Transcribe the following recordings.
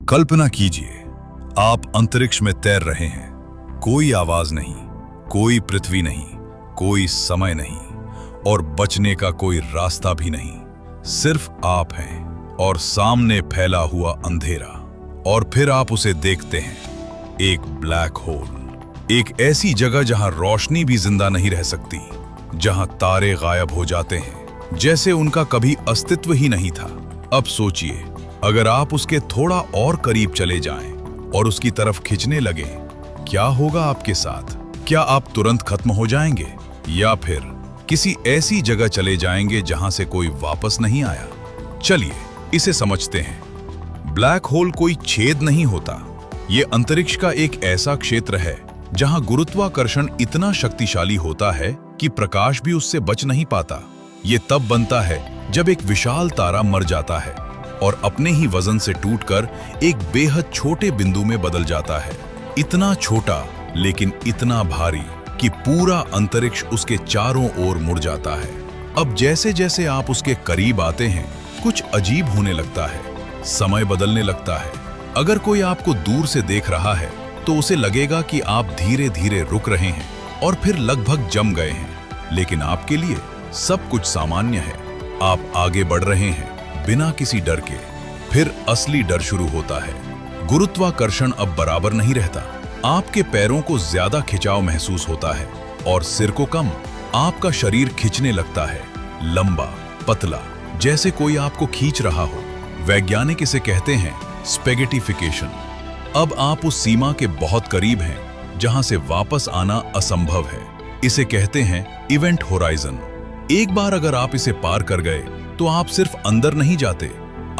कल्पना कीजिए, आप अंतरिक्ष में तैर रहे हैं। कोई आवाज नहीं, कोई पृथ्वी नहीं, कोई समय नहीं और बचने का कोई रास्ता भी नहीं। सिर्फ आप हैं और सामने फैला हुआ अंधेरा। और फिर आप उसे देखते हैं, एक ब्लैक होल। एक ऐसी जगह जहां रोशनी भी जिंदा नहीं रह सकती, जहां तारे गायब हो जाते हैं जैसे उनका कभी अस्तित्व ही नहीं था। अब सोचिए, अगर आप उसके थोड़ा और करीब चले जाएं और उसकी तरफ खींचने लगे, क्या होगा आपके साथ? क्या आप तुरंत खत्म हो जाएंगे या फिर किसी ऐसी जगह चले जाएंगे जहां से कोई वापस नहीं आया? चलिए इसे समझते हैं। ब्लैक होल कोई छेद नहीं होता। ये अंतरिक्ष का एक ऐसा क्षेत्र है जहां गुरुत्वाकर्षण इतना शक्तिशाली होता है कि प्रकाश भी उससे बच नहीं पाता। ये तब बनता है जब एक विशाल तारा मर जाता है और अपने ही वजन से टूटकर एक बेहद छोटे बिंदु में बदल जाता है। इतना छोटा लेकिन इतना भारी कि पूरा अंतरिक्ष उसके चारों ओर मुड़ जाता है। अब जैसे जैसे आप उसके करीब आते हैं, कुछ अजीब होने लगता है। समय बदलने लगता है। अगर कोई आपको दूर से देख रहा है तो उसे लगेगा कि आप धीरे धीरे रुक रहे हैं और फिर लगभग जम गए हैं। लेकिन आपके लिए सब कुछ सामान्य है। आप आगे बढ़ रहे हैं बिना किसी डर के। फिर असली डर शुरू होता है। गुरुत्वाकर्षण अब बराबर नहीं रहता। आपके पैरों को ज्यादा खिंचाव महसूस होता है और सिर को कम। आपका शरीर खिंचने लगता है, लंबा, पतला, जैसे कोई आपको खींच रहा हो। वैज्ञानिक इसे कहते हैं स्पेगेटिफिकेशन। अब आप उस सीमा के बहुत करीब हैं जहां से वापस आना असंभव है। इसे कहते हैं इवेंट होराइजन। एक बार अगर आप इसे पार कर गए तो आप सिर्फ अंदर नहीं जाते,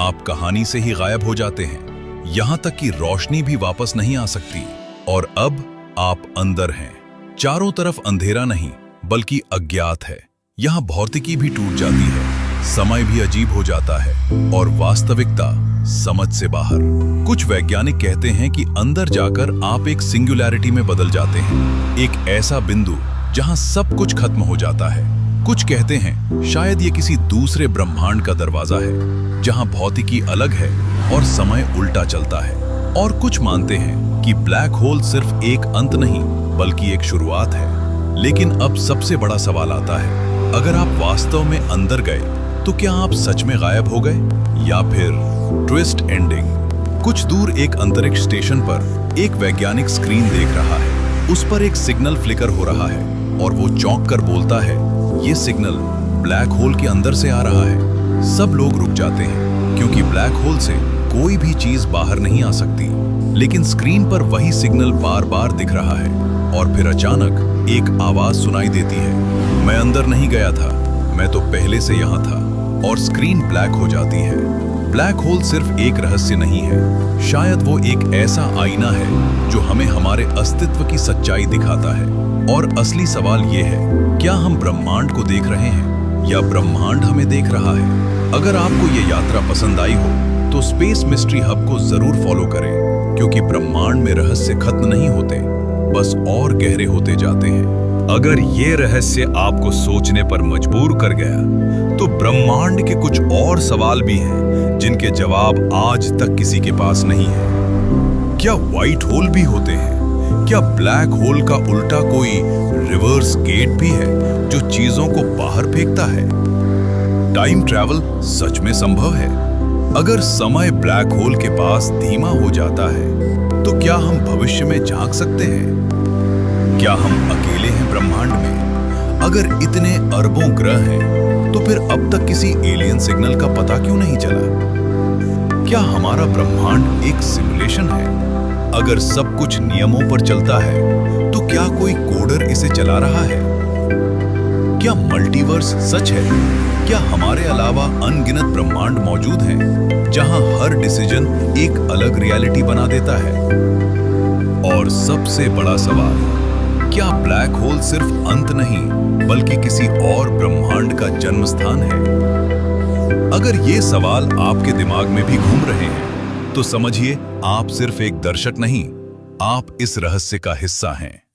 आप कहानी से ही गायब हो जाते हैं। यहां तक कि रोशनी भी वापस नहीं आ सकती। और अब आप अंदर हैं। चारों तरफ अंधेरा नहीं बल्कि अज्ञात है। यहां भौतिकी भी टूट जाती है, समय भी अजीब हो जाता है और वास्तविकता समझ से बाहर। कुछ वैज्ञानिक कहते हैं कि अंदर जाकर आप एक सिंगुलैरिटी में बदल जाते हैं, एक ऐसा बिंदु जहां सब कुछ खत्म हो जाता है। कुछ कहते हैं शायद ये किसी दूसरे ब्रह्मांड का दरवाजा है जहां भौतिकी अलग है और समय उल्टा चलता है। और कुछ मानते हैं कि ब्लैक होल सिर्फ एक अंत नहीं बल्कि एक शुरुआत है। लेकिन अब सबसे बड़ा सवाल आता है, अगर आप वास्तव में अंदर गए तो क्या आप सच में गायब हो गए या फिर ट्विस्ट एंडिंग? कुछ दूर एक अंतरिक्ष स्टेशन पर एक वैज्ञानिक स्क्रीन देख रहा है। उस पर एक सिग्नल फ्लिकर हो रहा है और वो चौंक कर बोलता है, ये सिग्नल ब्लैक होल के अंदर से आ रहा है। सब लोग रुक जाते हैं क्योंकि ब्लैक होल से कोई भी चीज बाहर नहीं आ सकती। लेकिन स्क्रीन पर वही सिग्नल बार बार दिख रहा है। और फिर अचानक एक आवाज सुनाई देती है, मैं अंदर नहीं गया था, मैं तो पहले से यहां था। और स्क्रीन ब्लैक हो जाती है। ब्लैक होल सिर्फ एक रहस्य नहीं है, शायद वो एक ऐसा आईना है जो हमें हमारे अस्तित्व की सच्चाई दिखाता है। और असली सवाल ये है, क्या हम ब्रह्मांड को देख रहे हैं या ब्रह्मांड हमें देख रहा है? अगर आपको ये यात्रा पसंद आई हो तो स्पेस मिस्ट्री हब को जरूर फॉलो करें, क्योंकि ब्रह्मांड में रहस्य खत्म नहीं होते, बस और गहरे होते जाते हैं। अगर ये रहस्य आपको सोचने पर मजबूर कर गया तो ब्रह्मांड के कुछ और सवाल भी हैं जिनके जवाब आज तक किसी के पास नहीं है। क्या व्हाइट होल भी होते हैं? क्या ब्लैक होल का उल्टा कोई रिवर्स गेट भी है जो चीजों को बाहर फेंकता है? टाइम ट्रैवल सच में संभव है? अगर समय ब्लैक होल के पास धीमा हो जाता है तो क्या हम भविष्य में झांक सकते हैं? क्या हम अकेले हैं ब्रह्मांड में? अगर इतने अरबों ग्रह हैं तो फिर अब तक किसी एलियन सिग्नल का पता क्यों नहीं चला? क्या हमारा ब्रह्मांड एक सिमुलेशन है? अगर सब कुछ नियमों पर चलता है तो क्या कोई कोडर इसे चला रहा है? क्या मल्टीवर्स सच है? क्या हमारे अलावा अनगिनत ब्रह्मांड मौजूद हैं जहां हर डिसीजन एक अलग रियलिटी बना देता है? और सबसे बड़ा सवाल, क्या ब्लैक होल सिर्फ अंत नहीं बल्कि किसी और ब्रह्मांड का जन्म स्थान है? अगर ये सवाल आपके दिमाग में भी घूम रहे हैं तो समझिए, आप सिर्फ एक दर्शक नहीं, आप इस रहस्य का हिस्सा हैं।